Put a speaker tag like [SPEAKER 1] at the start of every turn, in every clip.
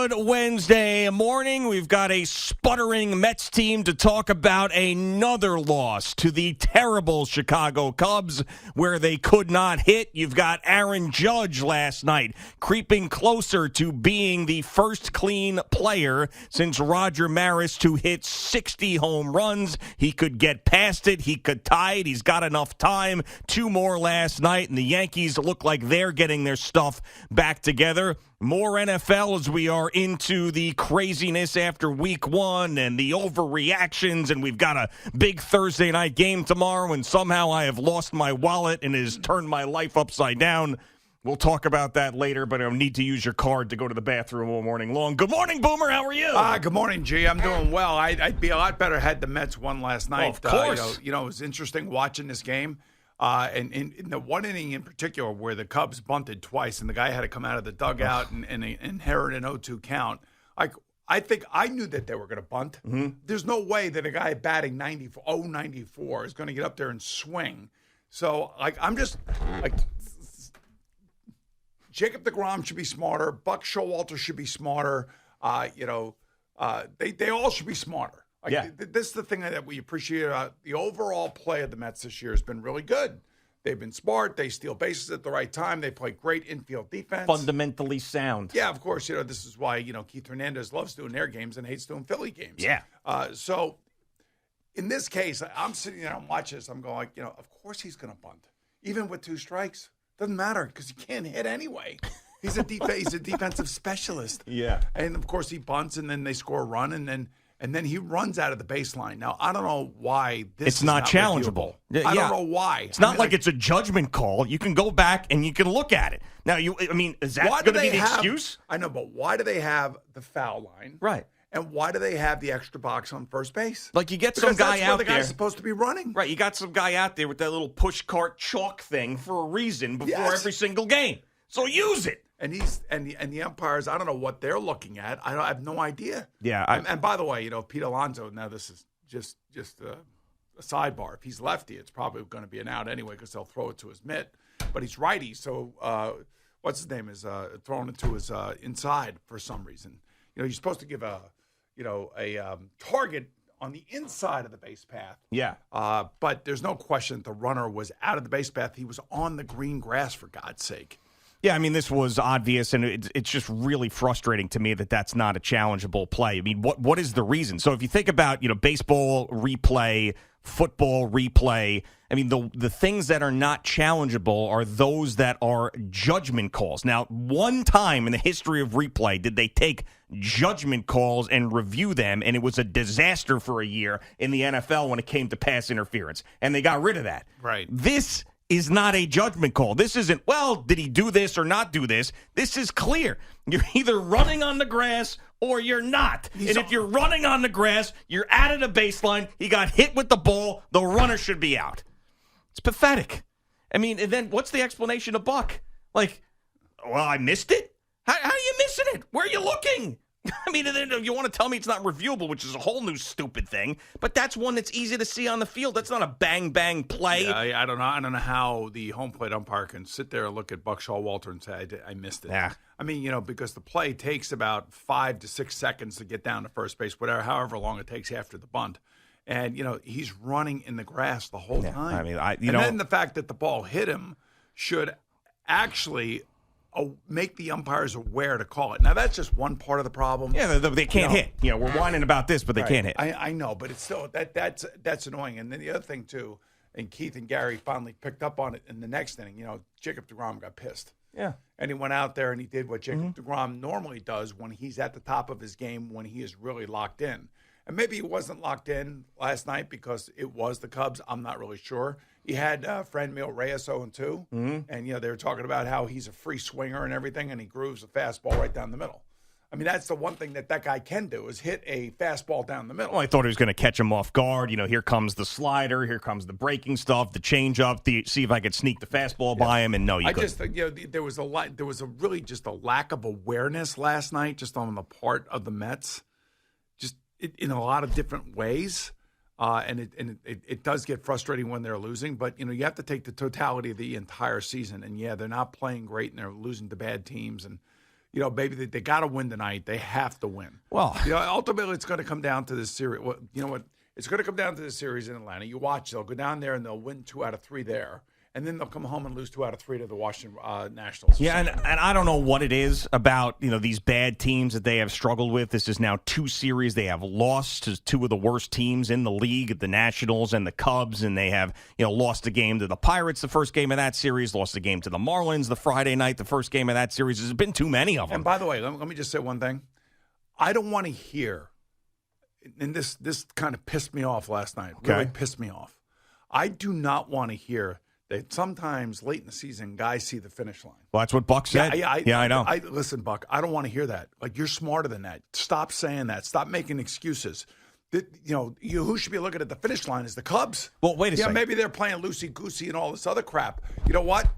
[SPEAKER 1] Good Wednesday morning. We've got a sputtering Mets team to talk about another loss to the terrible Chicago Cubs where they could not hit. You've got Aaron Judge last night creeping closer to being the first clean player since Roger Maris to hit 60 home runs. He could get past it. He could tie it. He's got enough time. 2 more last night, and the Yankees look like they're getting their stuff back together. More NFL as we are into the craziness after week 1 and the overreactions, and we've got a big Thursday night game tomorrow, and somehow I have lost my wallet and it has turned my life upside down. We'll talk about that later, but I need to use your card to go to the bathroom all morning long. Good morning, Boomer. How are you?
[SPEAKER 2] Good morning, G. I'm doing well. I'd be a lot better had the Mets won last night.
[SPEAKER 1] Of course.
[SPEAKER 2] It was interesting watching this game. And in the one inning in particular where the Cubs bunted twice and the guy had to come out of the dugout and inherit an 0-2 count, I think I knew that they were going to bunt. Mm-hmm. There's no way that a guy batting 94 is going to get up there and swing. So, I'm just Jacob deGrom should be smarter. Buck Showalter should be smarter. They all should be smarter. This is the thing that we appreciate. The overall play of the Mets this year has been really good. They've been smart. They steal bases at the right time. They play great infield defense.
[SPEAKER 1] Fundamentally sound.
[SPEAKER 2] Yeah, of course. This is why, Keith Hernandez loves doing their games and hates doing Philly games.
[SPEAKER 1] Yeah.
[SPEAKER 2] So in this case, I'm sitting there and watching this. I'm going, of course he's going to bunt. Even with 2 strikes. Doesn't matter because he can't hit anyway. He's a defensive specialist. Yeah. And, of course, he bunts, and then they score a run, and then he runs out of the baseline. Now, I don't know why this is not challengeable. I don't know why.
[SPEAKER 1] It's not like it's a judgment call. You can go back and you can look at it. Now, is that going to be the excuse?
[SPEAKER 2] I know, but why do they have the foul line?
[SPEAKER 1] Right.
[SPEAKER 2] And why do they have the extra box on first base?
[SPEAKER 1] Like you get some guy out there.
[SPEAKER 2] The guy's supposed to be running.
[SPEAKER 1] Right. You got some guy out there with that little push cart chalk thing for a reason before every single game. So use it.
[SPEAKER 2] And the umpires, I don't know what they're looking at. I have no idea.
[SPEAKER 1] Yeah.
[SPEAKER 2] And by the way, Pete Alonso. Now this is just a sidebar. If he's lefty, it's probably going to be an out anyway because they'll throw it to his mitt. But he's righty, so what's his name is throwing it to his inside for some reason. You're supposed to give a target on the inside of the base path.
[SPEAKER 1] Yeah.
[SPEAKER 2] But there's no question that the runner was out of the base path. He was on the green grass, for God's sake.
[SPEAKER 1] Yeah, this was obvious, and it's just really frustrating to me that that's not a challengeable play. What is the reason? So if you think about, baseball replay, football replay, the things that are not challengeable are those that are judgment calls. Now, one time in the history of replay did they take judgment calls and review them, and it was a disaster for a year in the NFL when it came to pass interference, and they got rid of that.
[SPEAKER 2] Right.
[SPEAKER 1] This is not a judgment call. This isn't, did he do this or not do this? This is clear. You're either running on the grass or you're not. And if you're running on the grass, you're out of the baseline. He got hit with the ball. The runner should be out. It's pathetic. And then what's the explanation of Buck? I missed it? How are you missing it? Where are you looking? You want to tell me it's not reviewable, which is a whole new stupid thing, but that's one that's easy to see on the field. That's not a bang-bang play.
[SPEAKER 2] Yeah, I don't know. I don't know how the home plate umpire can sit there and look at Buck Showalter and say, I missed it.
[SPEAKER 1] Yeah.
[SPEAKER 2] Because the play takes about 5 to 6 seconds to get down to first base, however long it takes after the bunt. And, he's running in the grass the whole time. Then the fact that the ball hit him should actually make the umpires aware to call it. Now, that's just one part of the problem.
[SPEAKER 1] Yeah, they can't hit. We're whining about this, but they can't hit.
[SPEAKER 2] I know, but it's still that's annoying. And then the other thing, too, and Keith and Gary finally picked up on it in the next inning, Jacob deGrom got pissed.
[SPEAKER 1] Yeah.
[SPEAKER 2] And he went out there and he did what Jacob deGrom normally does when he's at the top of his game, when he is really locked in. And maybe he wasn't locked in last night because it was the Cubs. I'm not really sure. He had Franmil Reyes 0-2, and they were talking about how he's a free swinger and everything, and he grooves a fastball right down the middle. That's the one thing that guy can do is hit a fastball down the middle.
[SPEAKER 1] Well, I thought he was going to catch him off guard. Here comes the slider, here comes the breaking stuff, the changeup, see if I could sneak the fastball by him, and no, you couldn't.
[SPEAKER 2] I just think there was a really just a lack of awareness last night, just on the part of the Mets, just in a lot of different ways. And it does get frustrating when they're losing, but you have to take the totality of the entire season. And they're not playing great, and they're losing to bad teams. And maybe they got to win tonight. They have to win.
[SPEAKER 1] Well,
[SPEAKER 2] ultimately, it's going to come down to this series. Well, you know what? It's going to come down to the series in Atlanta. You watch; they'll go down there and they'll win 2 out of 3 there. And then they'll come home and lose 2 out of 3 to the Washington Nationals.
[SPEAKER 1] Yeah, and I don't know what it is about these bad teams that they have struggled with. This is now 2 series they have lost to 2 of the worst teams in the league, the Nationals and the Cubs, and they have lost a game to the Pirates the first game of that series, lost a game to the Marlins the Friday night, the first game of that series. There's been too many of them.
[SPEAKER 2] And by the way, let me just say one thing. I don't want to hear, and this kind of pissed me off last night. Really pissed me off. I do not want to hear that sometimes late in the season, guys see the finish line.
[SPEAKER 1] Well, that's what Buck said. Yeah, I know.
[SPEAKER 2] Listen, Buck, I don't want to hear that. Like, you're smarter than that. Stop saying that. Stop making excuses. Who should be looking at the finish line is the Cubs.
[SPEAKER 1] Well, wait a second.
[SPEAKER 2] Maybe they're playing loosey-goosey and all this other crap. You know what?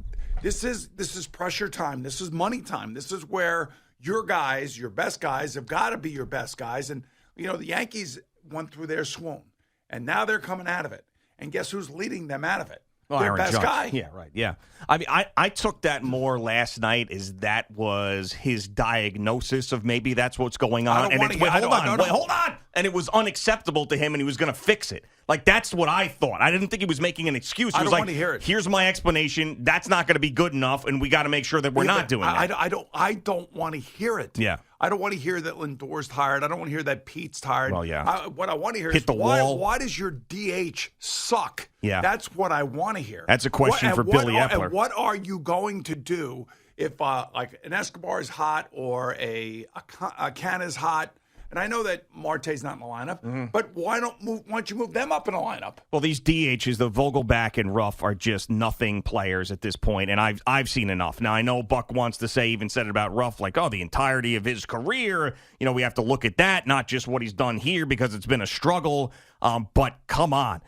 [SPEAKER 2] This is pressure time. This is money time. This is where your guys, your best guys, have got to be your best guys. And, the Yankees went through their swoon, and now they're coming out of it. And guess who's leading them out of it?
[SPEAKER 1] Well,
[SPEAKER 2] their
[SPEAKER 1] Aaron
[SPEAKER 2] best
[SPEAKER 1] Judge.
[SPEAKER 2] guy.
[SPEAKER 1] Yeah, right. Yeah. I mean, I took that more last night as that was his diagnosis of maybe that's what's going on. Hold on. And it was unacceptable to him, and he was going to fix it. Like, that's what I thought. I didn't think he was making an excuse. He was
[SPEAKER 2] want to hear it.
[SPEAKER 1] Here's my explanation. That's not going to be good enough, and we got to make sure that we're not doing that.
[SPEAKER 2] I don't want to hear it.
[SPEAKER 1] Yeah.
[SPEAKER 2] I don't want to hear that Lindor's tired. I don't want to hear that Pete's tired.
[SPEAKER 1] Well, yeah.
[SPEAKER 2] What I want to hear
[SPEAKER 1] Hit
[SPEAKER 2] is
[SPEAKER 1] the wall.
[SPEAKER 2] Why does your DH suck?
[SPEAKER 1] Yeah.
[SPEAKER 2] That's what I want to hear.
[SPEAKER 1] That's a question for Billy Epler.
[SPEAKER 2] And what are you going to do if like an Escobar is hot or a Canna is hot? And I know that Marte's not in the lineup, but why don't you move them up in the lineup?
[SPEAKER 1] Well, these DHs, the Vogelback and Ruff, are just nothing players at this point, and I've seen enough. Now, I know Buck wants to say, even said it about Ruff, like, the entirety of his career, we have to look at that, not just what he's done here because it's been a struggle. But come on.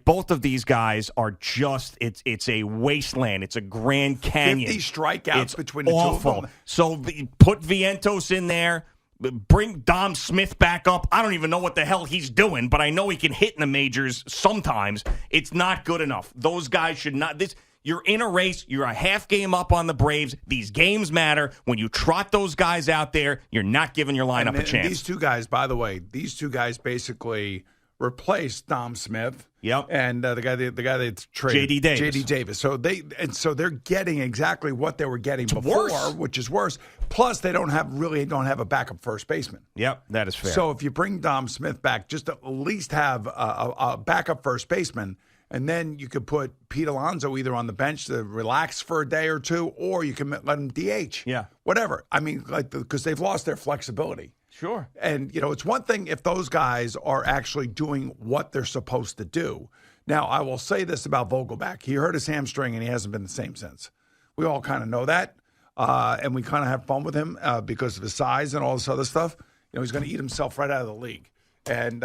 [SPEAKER 1] Both of these guys are just, it's a wasteland. It's a Grand Canyon.
[SPEAKER 2] 50 strikeouts
[SPEAKER 1] it's
[SPEAKER 2] between the
[SPEAKER 1] awful.
[SPEAKER 2] two of them.
[SPEAKER 1] So put Vientos in there. Bring Dom Smith back up. I don't even know what the hell he's doing, but I know he can hit in the majors sometimes. It's not good enough. Those guys should not. You're in a race. You're a half game up on the Braves. These games matter. When you trot those guys out there, you're not giving your lineup a chance.
[SPEAKER 2] These 2 guys, by the way, basically replaced Dom Smith.
[SPEAKER 1] Yep.
[SPEAKER 2] And the guy they traded,
[SPEAKER 1] JD
[SPEAKER 2] Davis. So they're getting exactly what they were getting before,
[SPEAKER 1] worse.
[SPEAKER 2] which is worse. Plus, they don't have a backup first baseman.
[SPEAKER 1] Yep, that is fair.
[SPEAKER 2] So if you bring Dom Smith back, just to at least have a backup first baseman, and then you could put Pete Alonso either on the bench to relax for a day or 2, or you can let him DH.
[SPEAKER 1] Yeah.
[SPEAKER 2] Whatever. I mean, because they've lost their flexibility.
[SPEAKER 1] Sure.
[SPEAKER 2] And, it's one thing if those guys are actually doing what they're supposed to do. Now, I will say this about Vogelback. He hurt his hamstring, and he hasn't been the same since. We all kind of know that, and we kind of have fun with him because of his size and all this other stuff. He's going to eat himself right out of the league. And,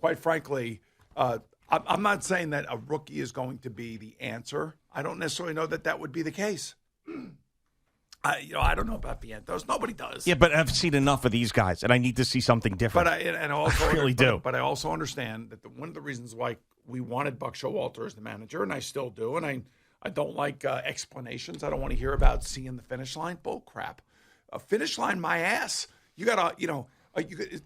[SPEAKER 2] quite frankly, I'm not saying that a rookie is going to be the answer. I don't necessarily know that would be the case. I don't know about Vientos. Nobody does.
[SPEAKER 1] Yeah, but I've seen enough of these guys, and I need to see something different.
[SPEAKER 2] But I
[SPEAKER 1] really do.
[SPEAKER 2] But I also understand that one of the reasons why we wanted Buck Showalter as the manager, and I still do, and I don't like explanations. I don't want to hear about seeing the finish line. Bull crap. A finish line, my ass. You got to,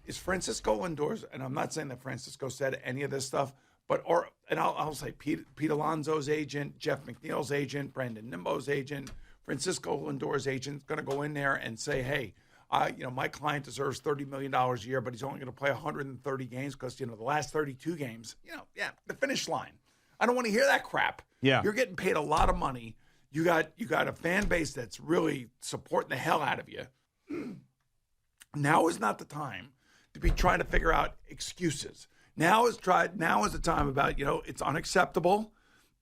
[SPEAKER 2] is Francisco Lindor's, and I'm not saying that Francisco said any of this stuff, but I'll say Pete Alonso's agent, Jeff McNeil's agent, Brandon Nimbo's agent, Francisco Lindor's agent is going to go in there and say, hey, my client deserves $30 million a year, but he's only going to play 130 games because, the last 32 games, the finish line. I don't want to hear that crap.
[SPEAKER 1] Yeah.
[SPEAKER 2] You're getting paid a lot of money. You got a fan base that's really supporting the hell out of you. Now is not the time to be trying to figure out excuses. Now is the time about, it's unacceptable.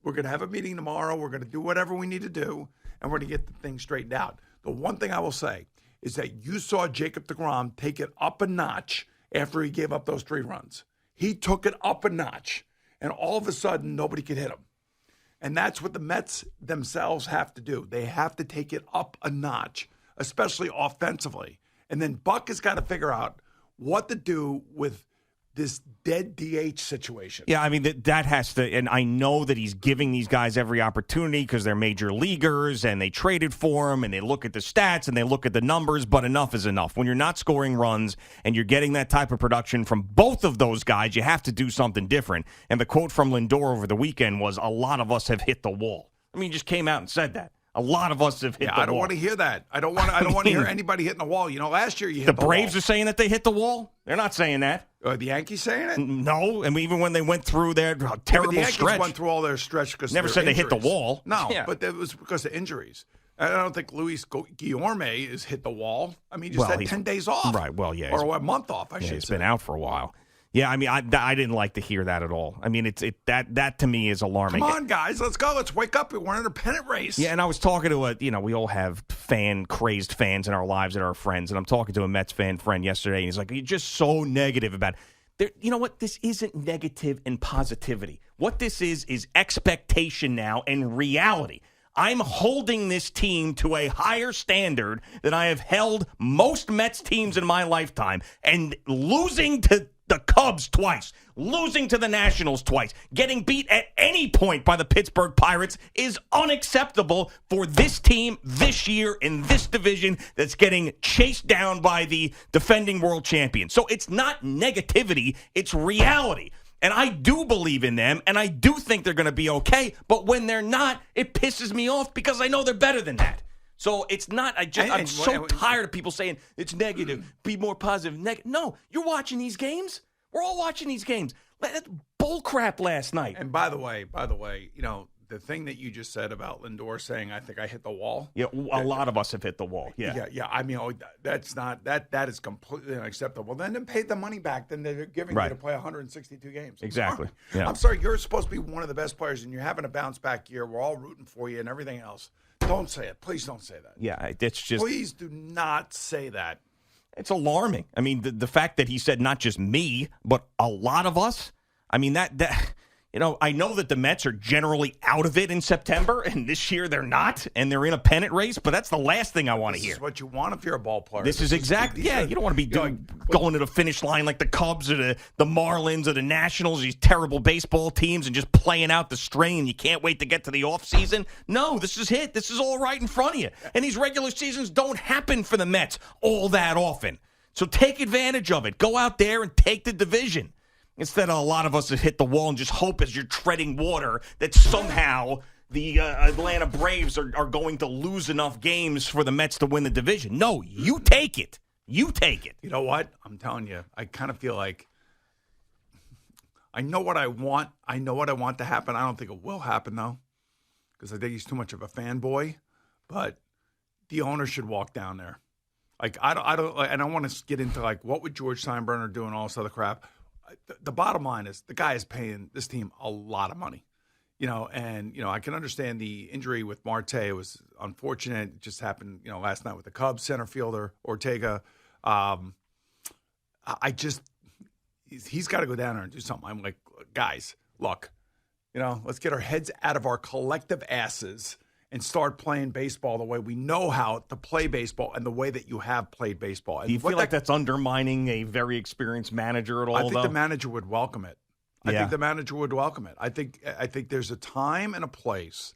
[SPEAKER 2] We're going to have a meeting tomorrow. We're going to do whatever we need to do, and we're going to get the thing straightened out. The one thing I will say is that you saw Jacob deGrom take it up a notch after he gave up those 3 runs. He took it up a notch, and all of a sudden, nobody could hit him. And that's what the Mets themselves have to do. They have to take it up a notch, especially offensively. And then Buck has got to figure out what to do with this dead DH situation.
[SPEAKER 1] Yeah, I mean, that has to, and I know that he's giving these guys every opportunity because they're major leaguers and they traded for him and they look at the stats and they look at the numbers, but enough is enough. When you're not scoring runs and you're getting that type of production from both of those guys, you have to do something different. And the quote from Lindor over the weekend was, a lot of us have hit the wall. I mean, he just came out and said that. A lot of us have hit the wall.
[SPEAKER 2] I don't want to hear that. I don't want to hear anybody hitting the wall. You know, last year you hit the wall.
[SPEAKER 1] The Braves are saying that they hit the wall? They're not saying that.
[SPEAKER 2] Are the Yankees saying it?
[SPEAKER 1] No, and even when they went through their terrible
[SPEAKER 2] the Yankees
[SPEAKER 1] stretch.
[SPEAKER 2] went through all their stretch because
[SPEAKER 1] never said
[SPEAKER 2] injuries.
[SPEAKER 1] They hit the wall.
[SPEAKER 2] No, but it was because of injuries. I don't think Luis Guillorme has hit the wall. I mean, he just had 10 days off.
[SPEAKER 1] Right, well, yeah.
[SPEAKER 2] Or a month off, I should say.
[SPEAKER 1] He's been out for a while. Yeah, I mean, I didn't like to hear that at all. I mean, that to me is alarming.
[SPEAKER 2] Come on, guys, let's go. Let's wake up. We're in a pennant race.
[SPEAKER 1] Yeah, and I was talking to we all have crazed fans in our lives that are our friends, and I'm talking to a Mets friend yesterday, and he's like, you're just so negative about it. You know what? This isn't negative and positivity. What this is expectation now and reality. I'm holding this team to a higher standard than I have held most Mets teams in my lifetime, and losing to the Cubs twice, losing to the Nationals twice, getting beat at any point by the Pittsburgh Pirates is unacceptable for this team this year in this division that's getting chased down by the defending world champion. So it's not negativity, it's reality. And I do believe in them, and I do think they're going to be okay. But when they're not, it pisses me off because I know they're better than that. So it's not, I'm so tired of people saying it's negative, be more positive. No, you're watching these games. We're all watching these games. That's bull crap last night.
[SPEAKER 2] And by the way, the thing that you just said about Lindor saying, I think I hit the wall.
[SPEAKER 1] Yeah, a lot of us have hit the wall. Yeah.
[SPEAKER 2] I mean, that's not, that is completely unacceptable. Then pay the money back. Then they're giving you to play 162 games.
[SPEAKER 1] Exactly. Yeah.
[SPEAKER 2] I'm sorry, you're supposed to be one of the best players, and you're having a bounce back year. We're all rooting for you and everything else. Don't say it. Please don't say that.
[SPEAKER 1] Yeah, it's just.
[SPEAKER 2] Please do not say that.
[SPEAKER 1] It's alarming. I mean, the fact that he said not just me, but a lot of us. I mean, that I know that the Mets are generally out of it in September, and this year they're not, and they're in a pennant race, but that's the last thing I want to hear.
[SPEAKER 2] This is what you want if you're a ball player.
[SPEAKER 1] This is exactly, you don't want to be going to the finish line like the Cubs or the Marlins or the Nationals, these terrible baseball teams, and just playing out the string, and you can't wait to get to the offseason. No, this is it. This is all right in front of you. And these regular seasons don't happen for the Mets all that often. So take advantage of it. Go out there and take the division. Instead of a lot of us that hit the wall and just hope as you're treading water that somehow the Atlanta Braves are going to lose enough games for the Mets to win the division. No, you take it. You take it.
[SPEAKER 2] You know what? I'm telling you, I kind of feel like I know what I want. I know what I want to happen. I don't think it will happen, though, because I think he's too much of a fanboy. But the owner should walk down there. Like, I don't, and I want to get into, like, what would George Steinbrenner do and all this other crap. The bottom line is the guy is paying this team a lot of money, and, I can understand the injury with Marte. It was unfortunate. It just happened, last night with the Cubs center fielder, Ortega. He's got to go down there and do something. I'm like, guys, look, let's get our heads out of our collective asses and start playing baseball the way we know how to play baseball and the way that you have played baseball. And
[SPEAKER 1] do you feel like that's undermining a very experienced manager at all,
[SPEAKER 2] I think the manager would welcome it. I think the manager would welcome it. I think there's a time and a place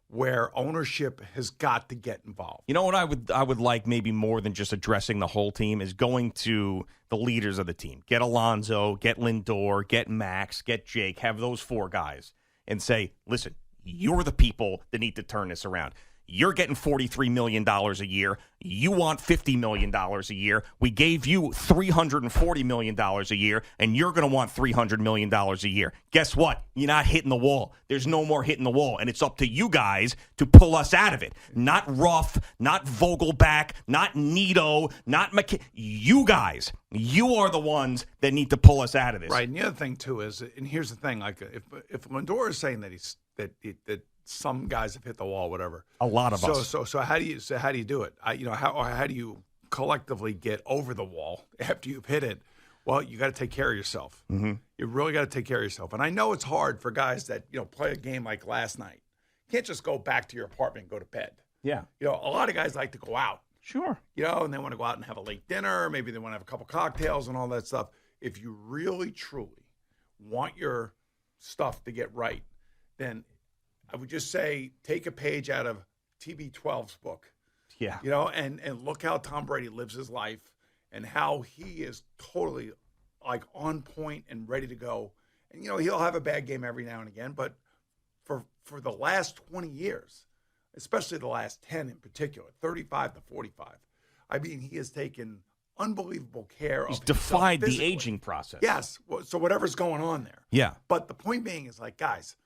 [SPEAKER 2] where ownership has got to get involved.
[SPEAKER 1] You know what I would like maybe more than just addressing the whole team is going to the leaders of the team. Get Alonso, get Lindor, get Max, get Jake, have those four guys and say, listen, you're the people that need to turn this around. You're getting $43 million a year. You want $50 million a year. We gave you $340 million a year, and you're going to want $300 million a year. Guess what? You're not hitting the wall. There's no more hitting the wall, and it's up to you guys to pull us out of it. Not Ruff, not Vogelback, not Nito, not McKay. You guys, you are the ones that need to pull us out of this.
[SPEAKER 2] Right, and the other thing, too, is, and here's the thing, like if Lindor is saying that that some guys have hit the wall, whatever.
[SPEAKER 1] A lot of us.
[SPEAKER 2] So how do you do it? How do you collectively get over the wall after you've hit it? Well, you got to take care of yourself. Mm-hmm. You really got to take care of yourself. And I know it's hard for guys that play a game like last night. You can't just go back to your apartment and go to bed.
[SPEAKER 1] Yeah.
[SPEAKER 2] A lot of guys like to go out.
[SPEAKER 1] Sure.
[SPEAKER 2] And they want to go out and have a late dinner. Maybe they want to have a couple cocktails and all that stuff. if you really, truly want your stuff to get right, then I would just say take a page out of TB12's book.
[SPEAKER 1] Yeah.
[SPEAKER 2] And look how Tom Brady lives his life and how he is totally like on point and ready to go. And, he'll have a bad game every now and again, but for the last 20 years, especially the last 10 in particular, 35 to 45, I mean, he has taken unbelievable care of himself.
[SPEAKER 1] He's defied the
[SPEAKER 2] physically.
[SPEAKER 1] aging process.
[SPEAKER 2] Yes. So whatever's going on there.
[SPEAKER 1] Yeah.
[SPEAKER 2] But the point being is like, guys,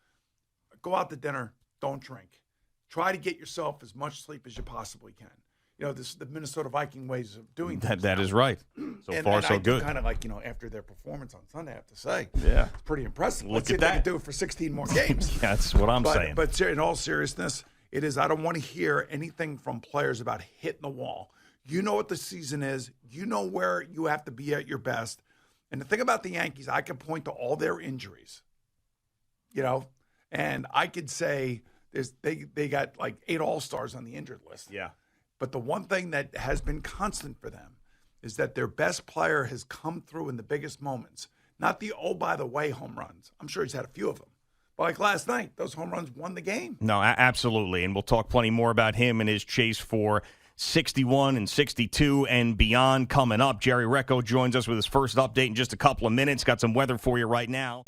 [SPEAKER 2] go out to dinner, don't drink. Try to get yourself as much sleep as you possibly can. This is the Minnesota Viking ways of doing things.
[SPEAKER 1] That is right. So far, so good.
[SPEAKER 2] Kind of like, after their performance on Sunday, I have to say.
[SPEAKER 1] Yeah.
[SPEAKER 2] It's pretty impressive.
[SPEAKER 1] Look
[SPEAKER 2] Let's see
[SPEAKER 1] at
[SPEAKER 2] if they
[SPEAKER 1] that.
[SPEAKER 2] can do it for 16 more games.
[SPEAKER 1] Yeah, that's what I'm saying.
[SPEAKER 2] But in all seriousness, it is, I don't want to hear anything from players about hitting the wall. You know what the season is. You know where you have to be at your best. And the thing about the Yankees, I can point to all their injuries, and I could say they got like 8 All-Stars on the injured list.
[SPEAKER 1] Yeah.
[SPEAKER 2] But the one thing that has been constant for them is that their best player has come through in the biggest moments. Not the, by the way, home runs. I'm sure he's had a few of them. But like last night, those home runs won the game.
[SPEAKER 1] No, absolutely. And we'll talk plenty more about him and his chase for 61 and 62 and beyond coming up. Jerry Recco joins us with his first update in just a couple of minutes. Got some weather for you right now.